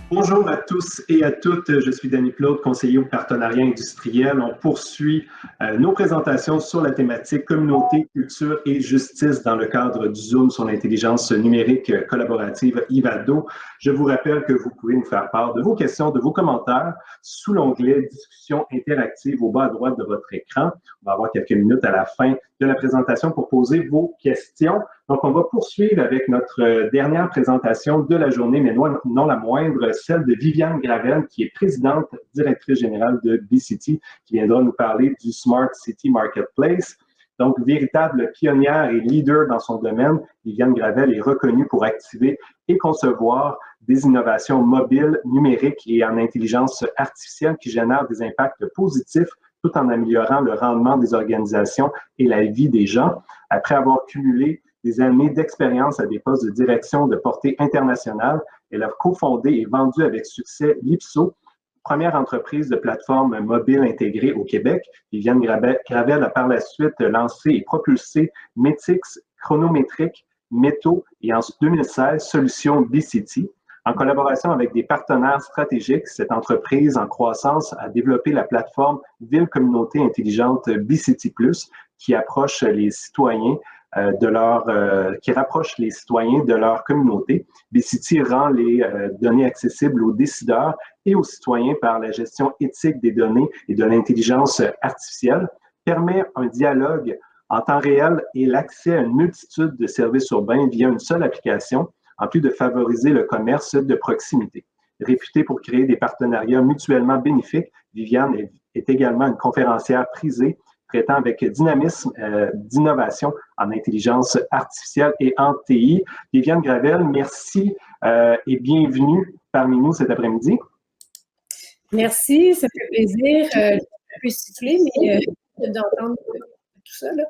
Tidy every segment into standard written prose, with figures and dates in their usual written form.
Bonjour à tous et à toutes, je suis Danny Claude, conseiller au partenariat industriel. On poursuit nos présentations sur la thématique communauté, culture et justice dans le cadre du Zoom sur l'intelligence numérique collaborative IVADO. Je vous rappelle que vous pouvez nous faire part de vos questions, de vos commentaires sous l'onglet discussion interactive au bas à droite de votre écran. On va avoir quelques minutes à la fin de la présentation pour poser vos questions. Donc, on va poursuivre avec notre dernière présentation de la journée, mais non la moindre, celle de Viviane Gravel, qui est présidente directrice générale de BCity, qui viendra nous parler du Smart City Marketplace. Donc, véritable pionnière et leader dans son domaine, Viviane Gravel est reconnue pour activer et concevoir des innovations mobiles, numériques et en intelligence artificielle qui génèrent des impacts positifs tout en améliorant le rendement des organisations et la vie des gens. Après avoir cumulé des années d'expérience à des postes de direction de portée internationale, elle a cofondé et vendu avec succès Lipso, première entreprise de plateforme mobile intégrée au Québec. Viviane Gravel a par la suite lancé et propulsé Métix, Chronométrique, Métaux et en 2016, Solutions BCity. En collaboration avec des partenaires stratégiques, cette entreprise en croissance a développé la plateforme Ville-Communauté intelligente BCity+, qui approche les citoyens qui rapproche les citoyens de leur communauté. BCity rend les données accessibles aux décideurs et aux citoyens par la gestion éthique des données et de l'intelligence artificielle, permet un dialogue en temps réel et l'accès à une multitude de services urbains via une seule application, en plus de favoriser le commerce de proximité. Réputée pour créer des partenariats mutuellement bénéfiques, Viviane est également une conférencière prisée traitant avec dynamisme d'innovation en intelligence artificielle et en TI. Viviane Gravel, merci et bienvenue parmi nous cet après-midi. Merci, ça fait plaisir. Je peux siffler, mais d'entendre tout ça. Là.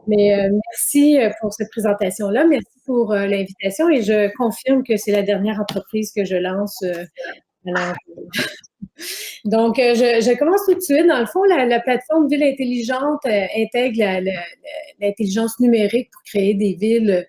Mais merci pour cette présentation-là. Merci pour l'invitation et je confirme que c'est la dernière entreprise que je lance. Donc, je commence tout de suite. Dans le fond, la plateforme Ville intelligente intègre l'intelligence numérique pour créer des villes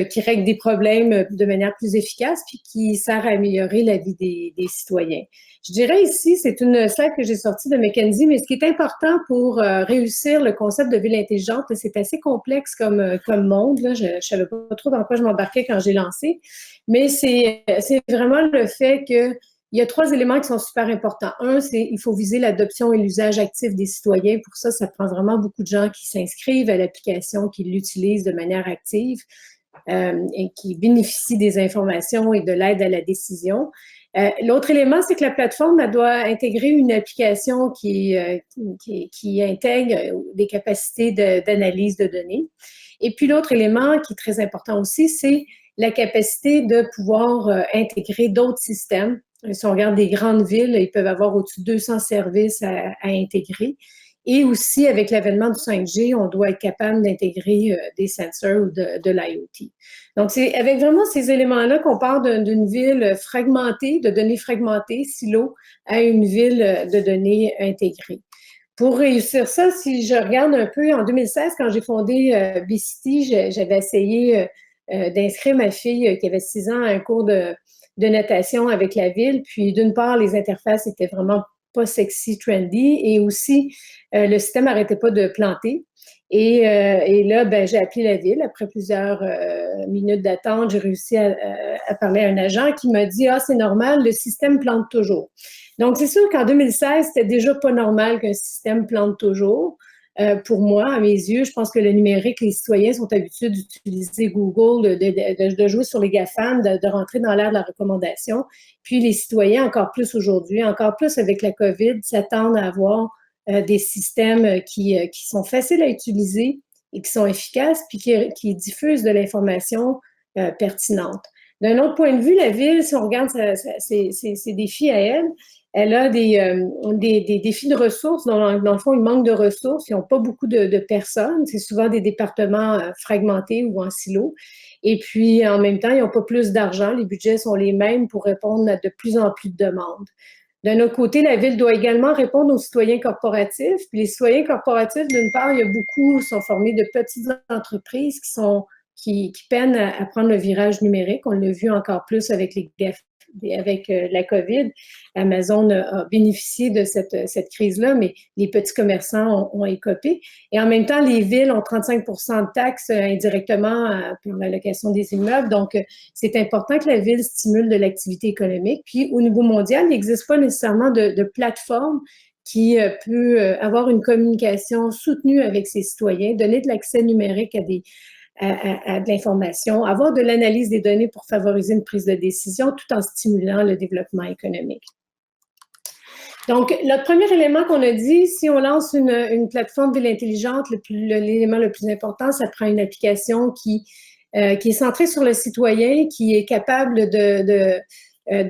qui règlent des problèmes de manière plus efficace puis qui sert à améliorer la vie des citoyens. Je dirais ici, c'est une slide que j'ai sortie de McKinsey, mais ce qui est important pour réussir le concept de ville intelligente, c'est assez complexe comme monde. Là. Je ne savais pas trop dans quoi je m'embarquais quand j'ai lancé, mais c'est vraiment le fait que il y a 3 éléments qui sont super importants. Un, c'est il faut viser l'adoption et l'usage actif des citoyens. Pour ça, ça prend vraiment beaucoup de gens qui s'inscrivent à l'application, qui l'utilisent de manière active et qui bénéficient des informations et de l'aide à la décision. L'autre élément, c'est que la plateforme elle doit intégrer une application qui intègre des capacités d'analyse de données. Et puis l'autre élément qui est très important aussi, c'est la capacité de pouvoir intégrer d'autres systèmes. Si on regarde des grandes villes, ils peuvent avoir au-dessus de 200 services à intégrer. Et aussi, avec l'avènement du 5G, on doit être capable d'intégrer des sensors ou de l'IoT. Donc, c'est avec vraiment ces éléments-là qu'on part d'une ville fragmentée, de données fragmentées, silo, à une ville de données intégrées. Pour réussir ça, si je regarde un peu, en 2016, quand j'ai fondé BCity, j'avais essayé d'inscrire ma fille qui avait 6 ans à un cours de natation avec la ville. Puis, d'une part, les interfaces étaient vraiment pas sexy, trendy, et aussi, le système n'arrêtait pas de planter. Et là, ben, j'ai appelé la ville. Après plusieurs minutes d'attente, j'ai réussi à parler à un agent qui m'a dit « Ah, c'est normal, le système plante toujours. » Donc, c'est sûr qu'en 2016, c'était déjà pas normal qu'un système plante toujours. Pour moi, à mes yeux, je pense que le numérique, les citoyens sont habitués d'utiliser Google, de jouer sur les GAFAM, de rentrer dans l'ère de la recommandation. Puis les citoyens, encore plus aujourd'hui, encore plus avec la COVID, s'attendent à avoir des systèmes qui sont faciles à utiliser et qui sont efficaces, puis qui diffusent de l'information pertinente. D'un autre point de vue, la ville, si on regarde ses défis à elle, elle a des défis de ressources. Dans le fond, il manque de ressources. Ils n'ont pas beaucoup de personnes. C'est souvent des départements fragmentés ou en silo. Et puis, en même temps, ils n'ont pas plus d'argent. Les budgets sont les mêmes pour répondre à de plus en plus de demandes. D'un autre côté, la ville doit également répondre aux citoyens corporatifs. Puis les citoyens corporatifs, d'une part, il y a beaucoup sont formés de petites entreprises qui peinent à prendre le virage numérique. On l'a vu encore plus avec avec la COVID, Amazon a bénéficié de cette crise-là, mais les petits commerçants ont écopé. Et en même temps, les villes ont 35 de taxes indirectement pour la location des immeubles. Donc, c'est important que la ville stimule de l'activité économique. Puis, au niveau mondial, il n'existe pas nécessairement de plateforme qui peut avoir une communication soutenue avec ses citoyens, donner de l'accès numérique à de l'information, avoir de l'analyse des données pour favoriser une prise de décision tout en stimulant le développement économique. Donc, notre premier élément qu'on a dit, si on lance une plateforme ville intelligente, l'élément le plus important, ça prend une application qui est centrée sur le citoyen, qui est capable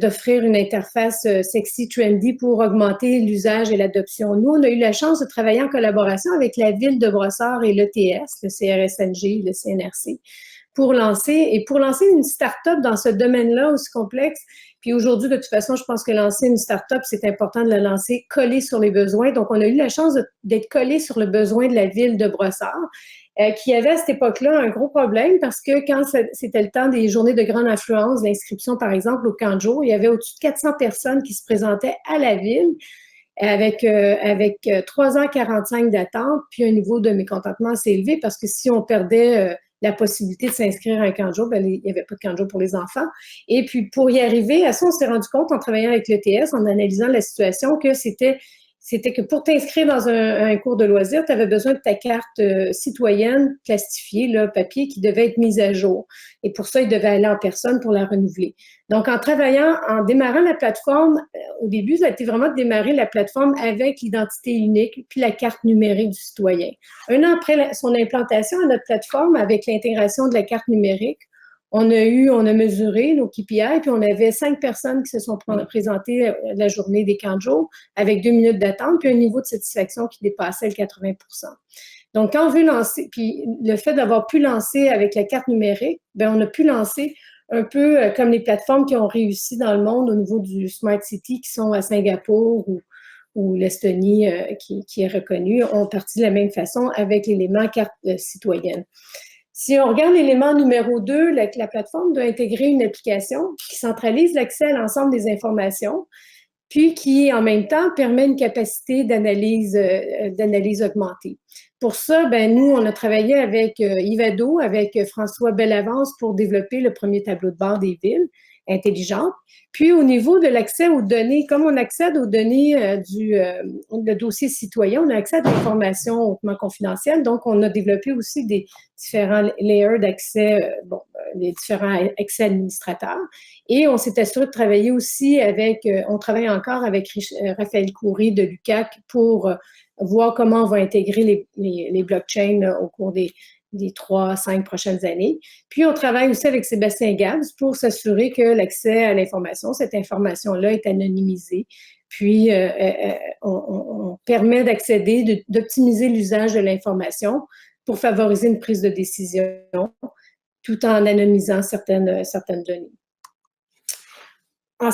d'offrir une interface sexy, trendy pour augmenter l'usage et l'adoption. Nous, on a eu la chance de travailler en collaboration avec la ville de Brossard et l'ETS, le CRSNG, le CNRC, pour lancer une start-up dans ce domaine-là aussi complexe. Puis aujourd'hui, de toute façon, je pense que lancer une start-up, c'est important de la lancer collée sur les besoins. Donc, on a eu la chance d'être collé sur le besoin de la ville de Brossard, qui avait à cette époque-là un gros problème parce que quand c'était le temps des journées de grande affluence, d'inscription, par exemple, au camp de jour, il y avait au-dessus de 400 personnes qui se présentaient à la ville avec 3h45 d'attente, puis un niveau de mécontentement assez élevé parce que si on perdait la possibilité de s'inscrire à un camp de jour, ben, il n'y avait pas de camp de jour pour les enfants. Et puis, pour y arriver, à ça, on s'est rendu compte en travaillant avec l'ETS, en analysant la situation, que c'était que pour t'inscrire dans un cours de loisirs, tu avais besoin de ta carte citoyenne plastifiée, là, papier, qui devait être mise à jour. Et pour ça, il devait aller en personne pour la renouveler. Donc, en démarrant la plateforme, au début, ça a été vraiment de démarrer la plateforme avec l'identité unique puis la carte numérique du citoyen. Un an après son implantation à notre plateforme, avec l'intégration de la carte numérique, on a mesuré nos KPI, puis on avait 5 personnes qui se sont présentées la journée des camps de jour avec 2 minutes d'attente, puis un niveau de satisfaction qui dépassait le 80 %. Donc, quand on veut lancer, puis le fait d'avoir pu lancer avec la carte numérique, bien, on a pu lancer un peu comme les plateformes qui ont réussi dans le monde au niveau du Smart City, qui sont à Singapour ou l'Estonie, qui est reconnue, ont parti de la même façon avec l'élément carte citoyenne. Si on regarde l'élément numéro 2, la plateforme doit intégrer une application qui centralise l'accès à l'ensemble des informations, puis qui, en même temps, permet une capacité d'analyse augmentée. Pour ça, ben nous, on a travaillé avec Ivado, avec François Bellavance pour développer le premier tableau de bord des villes intelligentes. Puis, au niveau de l'accès aux données, comme on accède aux données le dossier citoyen, on a accès à des informations hautement confidentielles. Donc, on a développé aussi des différents layers d'accès, les différents accès administrateurs. Et on s'est assuré de travailler aussi on travaille encore avec Raphaël Coury de l'UQAC pour voir comment on va intégrer les blockchains au cours des 3-5 prochaines années. Puis, on travaille aussi avec Sébastien Gabs pour s'assurer que l'accès à l'information, cette information-là est anonymisée. Puis, on permet d'accéder, d'optimiser l'usage de l'information pour favoriser une prise de décision tout en anonymisant certaines données. En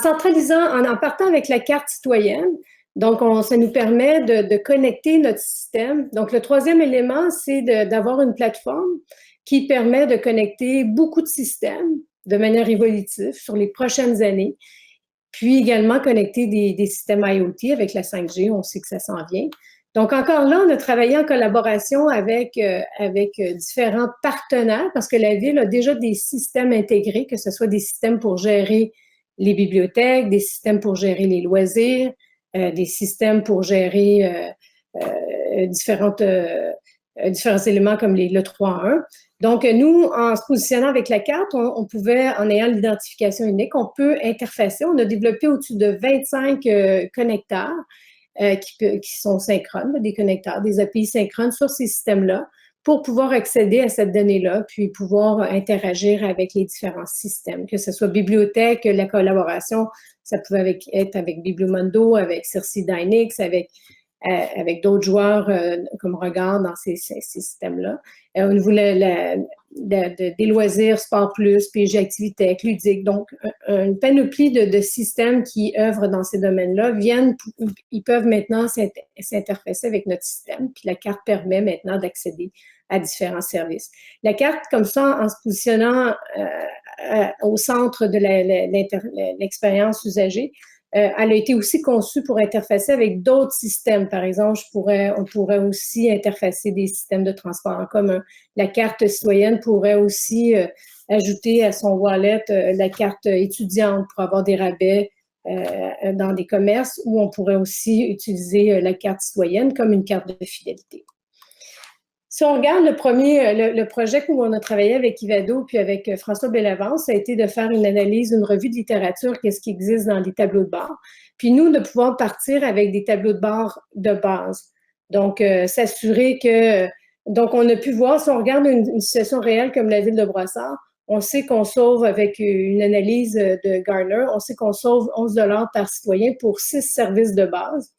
partant avec la carte citoyenne, donc, ça nous permet de connecter notre système. Donc, le troisième élément, c'est d'avoir une plateforme qui permet de connecter beaucoup de systèmes de manière évolutive sur les prochaines années, puis également connecter des systèmes IoT avec la 5G, on sait que ça s'en vient. Donc, encore là, on a travaillé en collaboration avec différents partenaires parce que la Ville a déjà des systèmes intégrés, que ce soit des systèmes pour gérer les bibliothèques, des systèmes pour gérer les loisirs, des systèmes pour gérer différents éléments comme le 3.1. Donc, nous, en se positionnant avec la carte, on pouvait, en ayant l'identification unique, on peut interfacer. On a développé au-dessus de 25 connecteurs qui sont synchrones, des connecteurs, des API synchrones sur ces systèmes-là pour pouvoir accéder à cette donnée-là, puis pouvoir interagir avec les différents systèmes, que ce soit bibliothèque, la collaboration, ça pouvait être avec Bibliomundo, avec Circe Dynix, avec d'autres joueurs comme Regard dans ces systèmes-là. Au niveau des loisirs, Sport Plus, PG Activité, Ludique, donc une panoplie de systèmes qui œuvrent dans ces domaines-là ils peuvent maintenant s'interfacer avec notre système, puis la carte permet maintenant d'accéder à différents services. La carte, comme ça, en se positionnant au centre de l'expérience usagée. Elle a été aussi conçue pour interfacer avec d'autres systèmes. Par exemple, on pourrait aussi interfacer des systèmes de transport en commun. La carte citoyenne pourrait aussi ajouter à son wallet la carte étudiante pour avoir des rabais dans des commerces, ou on pourrait aussi utiliser la carte citoyenne comme une carte de fidélité. Si on regarde le projet où on a travaillé avec Ivado puis avec François Bellavance, ça a été de faire une analyse, une revue de littérature, qu'est-ce qui existe dans les tableaux de bord. Puis nous, de pouvoir partir avec des tableaux de bord de base. Donc, s'assurer que... Donc, on a pu voir, si on regarde une situation réelle comme la ville de Brossard, on sait qu'on sauve, avec une analyse de Gartner, on sait qu'on sauve 11 $ par citoyen pour 6 services de base.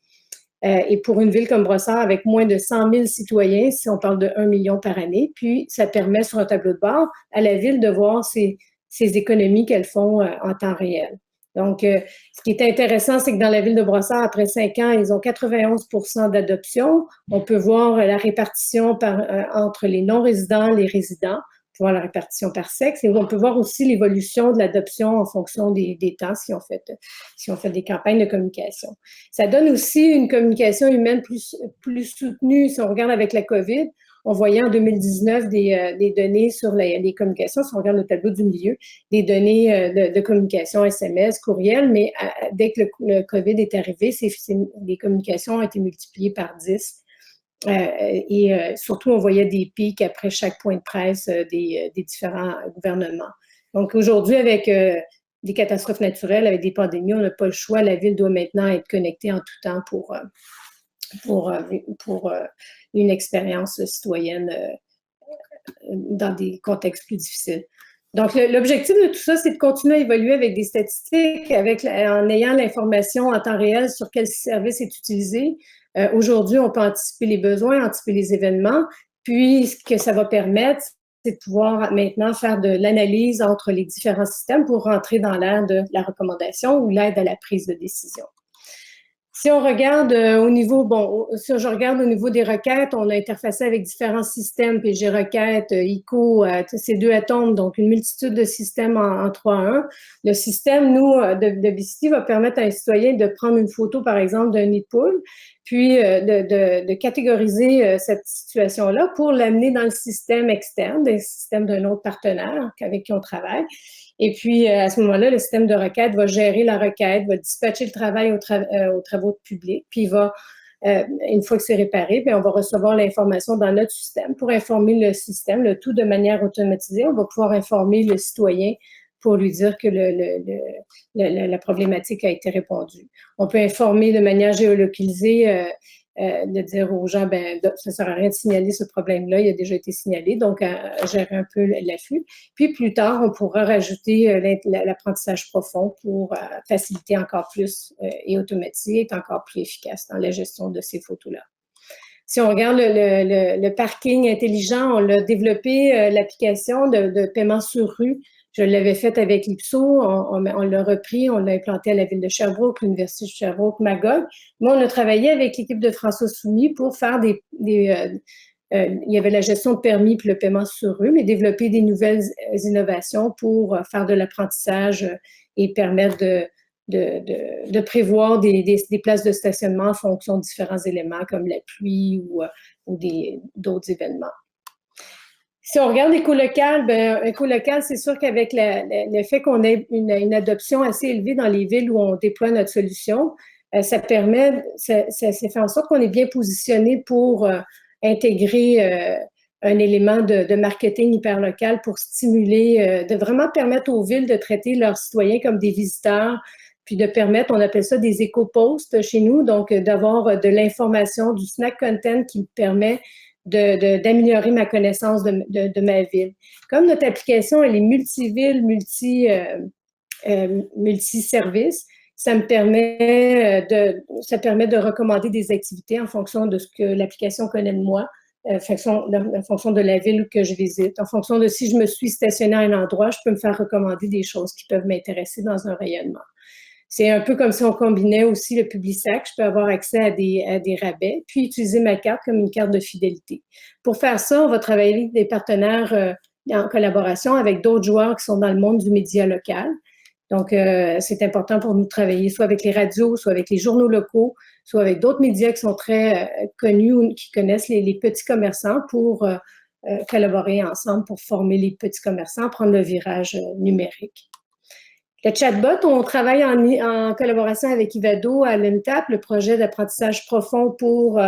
Et pour une ville comme Brossard, avec moins de 100 000 citoyens, si on parle de 1 million par année, puis ça permet sur un tableau de bord à la ville de voir ces économies qu'elles font en temps réel. Donc, ce qui est intéressant, c'est que dans la ville de Brossard, après 5 ans, ils ont 91 % d'adoption. On peut voir la répartition entre les non-résidents et les résidents. On peut voir la répartition par sexe. Et on peut voir aussi l'évolution de l'adoption en fonction des temps si on fait des campagnes de communication. Ça donne aussi une communication humaine plus soutenue. Si on regarde avec la COVID, on voyait en 2019 des données sur les communications, si on regarde le tableau du milieu, des données de communication SMS, courriel, mais dès que le COVID est arrivé, les communications ont été multipliées par 10. Surtout, on voyait des pics après chaque point de presse des différents gouvernements. Donc, aujourd'hui, avec des catastrophes naturelles, avec des pandémies, on n'a pas le choix. La ville doit maintenant être connectée en tout temps pour une expérience citoyenne dans des contextes plus difficiles. Donc, l'objectif de tout ça, c'est de continuer à évoluer avec des statistiques, en ayant l'information en temps réel sur quel service est utilisé. Aujourd'hui, on peut anticiper les besoins, anticiper les événements, puis ce que ça va permettre, c'est de pouvoir maintenant faire de l'analyse entre les différents systèmes pour rentrer dans l'ère de la recommandation ou l'aide à la prise de décision. Si on regarde si je regarde au niveau des requêtes, on a interfacé avec différents systèmes, PG Requêtes, ICO, ces 2 atomes, donc une multitude de systèmes en 3.1. Le système, nous, de Bicity va permettre à un citoyen de prendre une photo, par exemple, d'un nid de poule, puis de catégoriser cette situation-là pour l'amener dans le système externe, le système d'un autre partenaire avec qui on travaille. Et puis, à ce moment-là, le système de requête va gérer la requête, va dispatcher le travail aux travaux publics, puis une fois que c'est réparé, bien, on va recevoir l'information dans notre système pour informer le système, le tout de manière automatisée. On va pouvoir informer le citoyen pour lui dire que la problématique a été répondue. On peut informer de manière géolocalisée, de dire aux gens, ben, ça ne sert à rien de signaler ce problème-là, il a déjà été signalé, donc gérer un peu l'afflux. Puis plus tard, on pourra rajouter l'apprentissage profond pour faciliter encore plus et automatiser, être encore plus efficace dans la gestion de ces photos-là. Si on regarde le parking intelligent, on l'a développé, l'application de paiement sur rue. Je l'avais faite avec l'IPSO, on l'a repris, on l'a implanté à la ville de Sherbrooke, l'Université de Sherbrooke, Magog. Mais on a travaillé avec l'équipe de François Soumy pour faire il y avait la gestion de permis puis le paiement sur rue, mais développer des nouvelles innovations pour faire de l'apprentissage et permettre de prévoir des places de stationnement en fonction de différents éléments comme la pluie ou d'autres événements. Si on regarde écolocal, écolocal, c'est sûr qu'avec le fait qu'on ait une adoption assez élevée dans les villes où on déploie notre solution, ça fait en sorte qu'on est bien positionné pour intégrer un élément de marketing hyper local pour stimuler, de vraiment permettre aux villes de traiter leurs citoyens comme des visiteurs, puis de permettre, on appelle ça des éco-posts chez nous, donc d'avoir de l'information, du snack content qui permet d'améliorer ma connaissance de ma ville. Comme notre application, elle est multiville, multi-service, ça permet de recommander des activités en fonction de ce que l'application connaît de moi, en fonction de la ville que je visite, en fonction de si je me suis stationnée à un endroit, je peux me faire recommander des choses qui peuvent m'intéresser dans un rayonnement. C'est un peu comme si on combinait aussi le Publisac. Je peux avoir accès à des rabais, puis utiliser ma carte comme une carte de fidélité. Pour faire ça, on va travailler avec des partenaires en collaboration avec d'autres joueurs qui sont dans le monde du média local. Donc, c'est important pour nous de travailler soit avec les radios, soit avec les journaux locaux, soit avec d'autres médias qui sont très connus ou qui connaissent les petits commerçants pour collaborer ensemble pour former les petits commerçants, prendre le virage numérique. Le chatbot, on travaille en collaboration avec Ivado à l'UNTAP, le projet d'apprentissage profond pour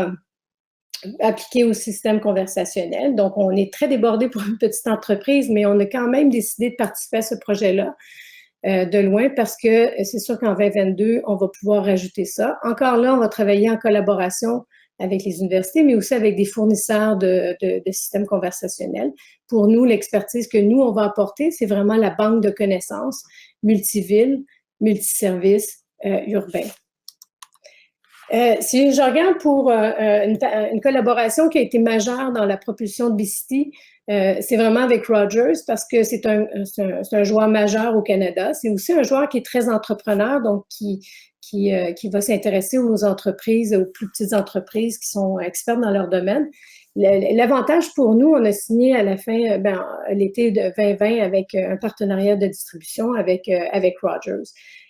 appliqué au système conversationnel. Donc, on est très débordé pour une petite entreprise, mais on a quand même décidé de participer à ce projet-là de loin parce que c'est sûr qu'en 2022, on va pouvoir rajouter ça. Encore là, on va travailler en collaboration avec les universités, mais aussi avec des fournisseurs de systèmes conversationnels. Pour nous, l'expertise que nous, on va apporter, c'est vraiment la banque de connaissances multivilles, multiservices urbains. Si je regarde pour une collaboration qui a été majeure dans la propulsion de BeCity, c'est vraiment avec Rogers parce que c'est un joueur majeur au Canada. C'est aussi un joueur qui est très entrepreneur, donc qui va s'intéresser aux entreprises, aux plus petites entreprises qui sont expertes dans leur domaine. L'avantage pour nous, on a signé à la fin, l'été de 2020 avec un partenariat de distribution avec Rogers.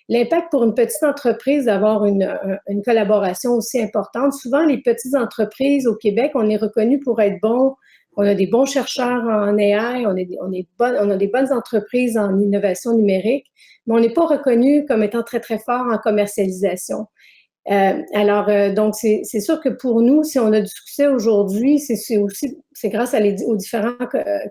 L'impact pour une petite entreprise d'avoir une collaboration aussi importante, souvent les petites entreprises au Québec, on est reconnu pour être bons, on a des bons chercheurs en AI, on a des bonnes entreprises en innovation numérique, mais on n'est pas reconnu comme étant très, très fort en commercialisation. Donc, c'est sûr que pour nous, si on a du succès aujourd'hui, c'est grâce aux différents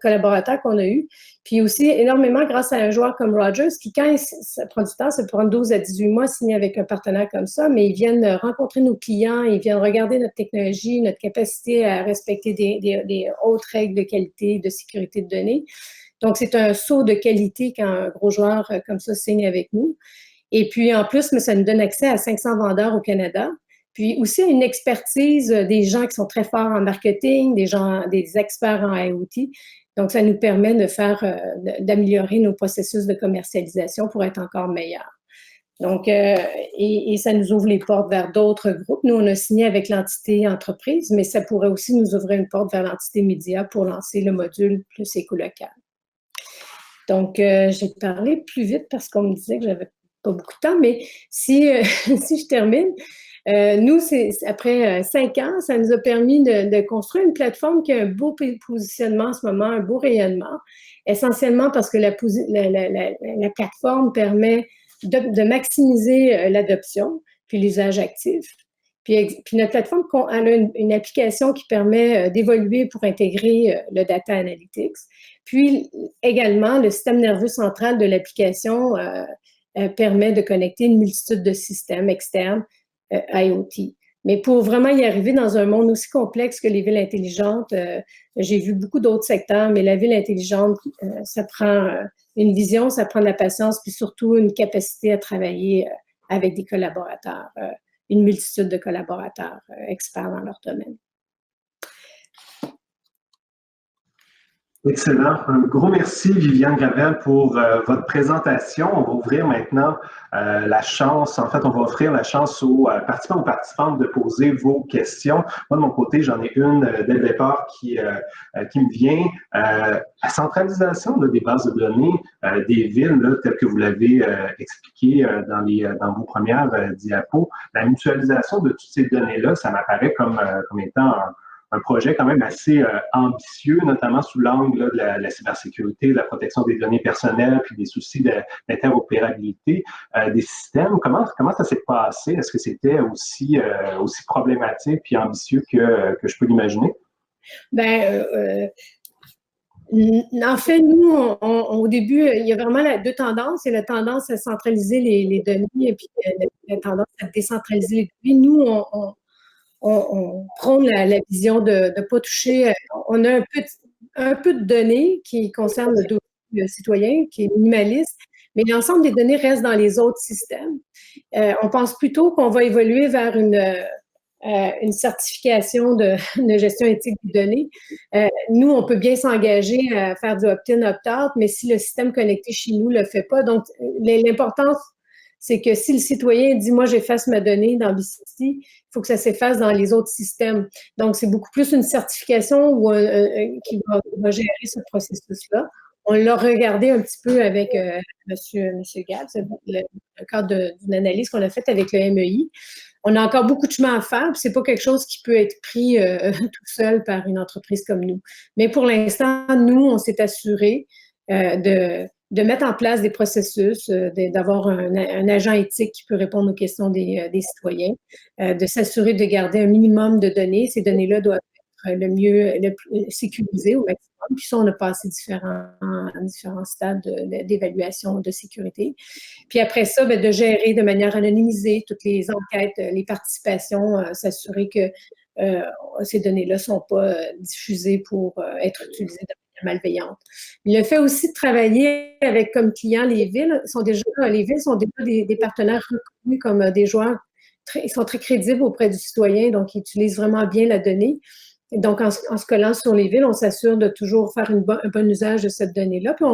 collaborateurs qu'on a eus, puis aussi énormément grâce à un joueur comme Rogers qui, quand ça prend du temps, ça peut prendre 12 à 18 mois signer avec un partenaire comme ça, mais ils viennent rencontrer nos clients, ils viennent regarder notre technologie, notre capacité à respecter des hautes règles de qualité, de sécurité de données. Donc, c'est un saut de qualité quand un gros joueur comme ça signe avec nous. Et puis, en plus, ça nous donne accès à 500 vendeurs au Canada. Puis aussi, une expertise des gens qui sont très forts en marketing, des experts en IoT. Donc, ça nous permet d'améliorer nos processus de commercialisation pour être encore meilleurs. Donc, et ça nous ouvre les portes vers d'autres groupes. Nous, on a signé avec l'entité entreprise, mais ça pourrait aussi nous ouvrir une porte vers l'entité média pour lancer le module plus écolocal. Donc, j'ai parlé plus vite parce qu'on me disait que j'avais pas beaucoup de temps, mais si je termine, nous, après 5 ans, ça nous a permis de construire une plateforme qui a un beau positionnement en ce moment, un beau rayonnement, essentiellement parce que la plateforme permet de maximiser l'adoption puis l'usage actif. Puis notre plateforme elle a une application qui permet d'évoluer pour intégrer le data analytics. Puis également, le système nerveux central de l'application permet de connecter une multitude de systèmes externes IoT. Mais pour vraiment y arriver dans un monde aussi complexe que les villes intelligentes, j'ai vu beaucoup d'autres secteurs, mais la ville intelligente, ça prend une vision, ça prend de la patience, puis surtout une capacité à travailler avec des collaborateurs, une multitude de collaborateurs experts dans leur domaine. Excellent. Un gros merci, Viviane Gravel, pour votre présentation. On va ouvrir maintenant la chance, en fait, on va offrir la chance aux participants ou participantes de poser vos questions. Moi, de mon côté, j'en ai une dès le départ qui me vient. La centralisation des bases de données des villes, là, telles que vous l'avez expliqué dans vos premières diapos, la mutualisation de toutes ces données-là, ça m'apparaît comme étant un projet quand même assez ambitieux, notamment sous l'angle de la cybersécurité, de la protection des données personnelles, puis des soucis d'interopérabilité des systèmes. Comment ça s'est passé? Est-ce que c'était aussi problématique puis ambitieux que je peux l'imaginer? En fait, nous, au début, il y a vraiment deux tendances. Il y a la tendance à centraliser les données et puis la tendance à décentraliser les données. Nous, on prône la vision de ne pas toucher. On a un peu de données qui concernent le dossier citoyen, qui est minimaliste, mais l'ensemble des données reste dans les autres systèmes. On pense plutôt qu'on va évoluer vers une certification de gestion éthique des données. Nous, on peut bien s'engager à faire du opt-in, opt-out, mais si le système connecté chez nous ne le fait pas, donc l'importance, c'est que si le citoyen dit « moi, j'efface ma donnée dans BCT », il faut que ça s'efface dans les autres systèmes. Donc, c'est beaucoup plus une certification qui va gérer ce processus-là. On l'a regardé un petit peu avec Monsieur Gall, le cadre d'une analyse qu'on a faite avec le MEI. On a encore beaucoup de chemin à faire, puis c'est pas quelque chose qui peut être pris tout seul par une entreprise comme nous. Mais pour l'instant, nous, on s'est assuré de mettre en place des processus, d'avoir un agent éthique qui peut répondre aux questions des citoyens, de s'assurer de garder un minimum de données. Ces données-là doivent être le plus sécurisées au maximum. Puis ça, on a passé différents stades d'évaluation de sécurité. Puis après ça, de gérer de manière anonymisée toutes les enquêtes, les participations, s'assurer que ces données-là ne sont pas diffusées pour être utilisées de manière malveillante. Le fait aussi de travailler avec comme clients les villes sont déjà des partenaires reconnus comme des joueurs. Ils sont très crédibles auprès du citoyen, donc ils utilisent vraiment bien la donnée. Et donc, en se collant sur les villes, on s'assure de toujours faire un bon usage de cette donnée-là. Puis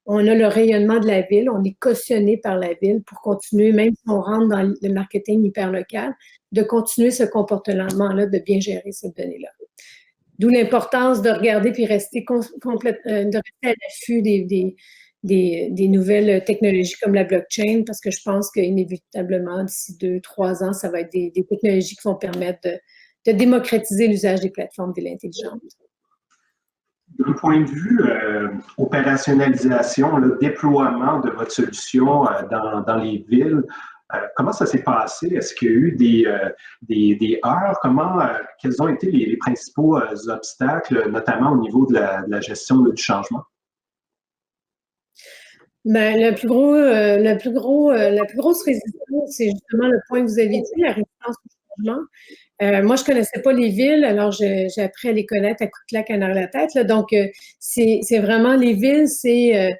on a le rayonnement de la ville, on est cautionné par la ville pour continuer, même si on rentre dans le marketing hyperlocal, de continuer ce comportement-là, de bien gérer cette donnée-là. D'où l'importance de regarder puis de rester à l'affût des nouvelles technologies comme la blockchain, parce que je pense qu'inévitablement, d'ici 2-3 ans, ça va être des technologies qui vont permettre de démocratiser l'usage des plateformes villes intelligentes. D'un point de vue opérationnalisation, le déploiement de votre solution dans les villes, comment ça s'est passé? Est-ce qu'il y a eu des heurts? Quels ont été les principaux obstacles, notamment au niveau de la gestion du changement? Ben, la plus grosse résistance, c'est justement le point que vous aviez dit, la résistance au changement. Moi, je connaissais pas les villes, alors j'ai appris à les connaître à coups de claque en arrière la tête. Là. Donc, c'est vraiment les villes, c'est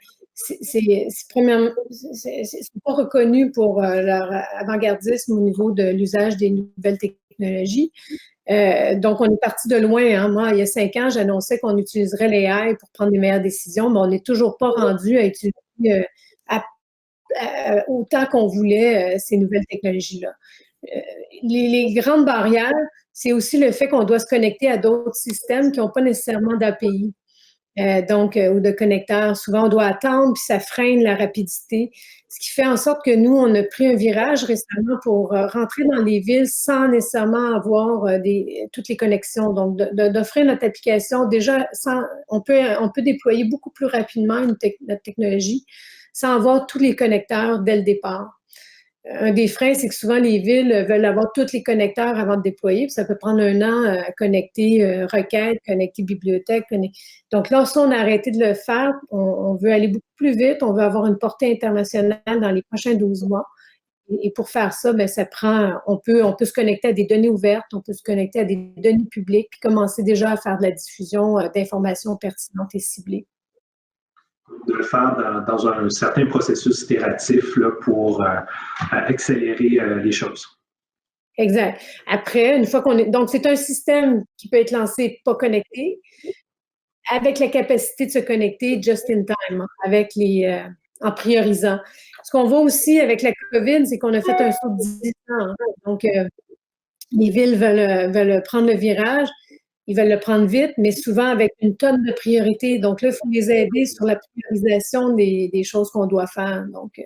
pas reconnu pour leur avant-gardisme au niveau de l'usage des nouvelles technologies. Donc, on est parti de loin. Hein. Moi, il y a 5 ans, j'annonçais qu'on utiliserait l'AI pour prendre les meilleures décisions, mais on n'est toujours pas rendu à utiliser autant qu'on voulait ces nouvelles technologies-là. Les grandes barrières, c'est aussi le fait qu'on doit se connecter à d'autres systèmes qui n'ont pas nécessairement d'API. Ou de connecteurs. Souvent, on doit attendre, puis ça freine la rapidité. Ce qui fait en sorte que nous, on a pris un virage récemment pour rentrer dans les villes sans nécessairement avoir toutes les connexions. Donc, d'offrir notre application, déjà, on peut déployer beaucoup plus rapidement notre technologie sans avoir tous les connecteurs dès le départ. Un des freins, c'est que souvent, les villes veulent avoir tous les connecteurs avant de déployer. Puis ça peut prendre 1 an à connecter requête, connecter bibliothèque. Donc là, si on a arrêté de le faire, on veut aller beaucoup plus vite. On veut avoir une portée internationale dans les prochains 12 mois. Et pour faire ça, bien, on peut se connecter à des données ouvertes, on peut se connecter à des données publiques, puis commencer déjà à faire de la diffusion d'informations pertinentes et ciblées. De le faire dans un certain processus itératif là, pour accélérer les choses. Exact. Après, une fois donc, c'est un système qui peut être lancé pas connecté, avec la capacité de se connecter just in time, en priorisant. Ce qu'on voit aussi avec la COVID, c'est qu'on a fait un saut de 10 ans. Donc, les villes veulent prendre le virage. Ils veulent le prendre vite, mais souvent avec une tonne de priorités. Donc là, il faut les aider sur la priorisation des choses qu'on doit faire. Donc,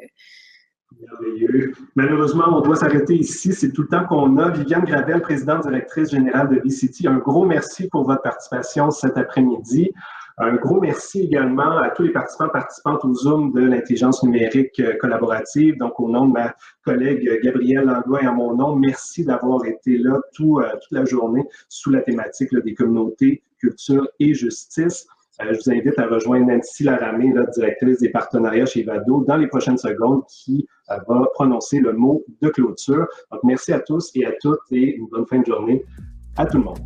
merveilleux. Malheureusement, on doit s'arrêter ici. C'est tout le temps qu'on a. Viviane Gravel, présidente directrice générale de BCT, un gros merci pour votre participation cet après-midi. Un gros merci également à tous les participantes au Zoom de l'intelligence numérique collaborative. Donc, au nom de ma collègue Gabrielle Langlois et à mon nom, merci d'avoir été là toute la journée sous la thématique des communautés, culture et justice. Je vous invite à rejoindre Nancy Laramé, directrice des partenariats chez Vado, dans les prochaines secondes, qui va prononcer le mot de clôture. Donc, merci à tous et à toutes et une bonne fin de journée à tout le monde.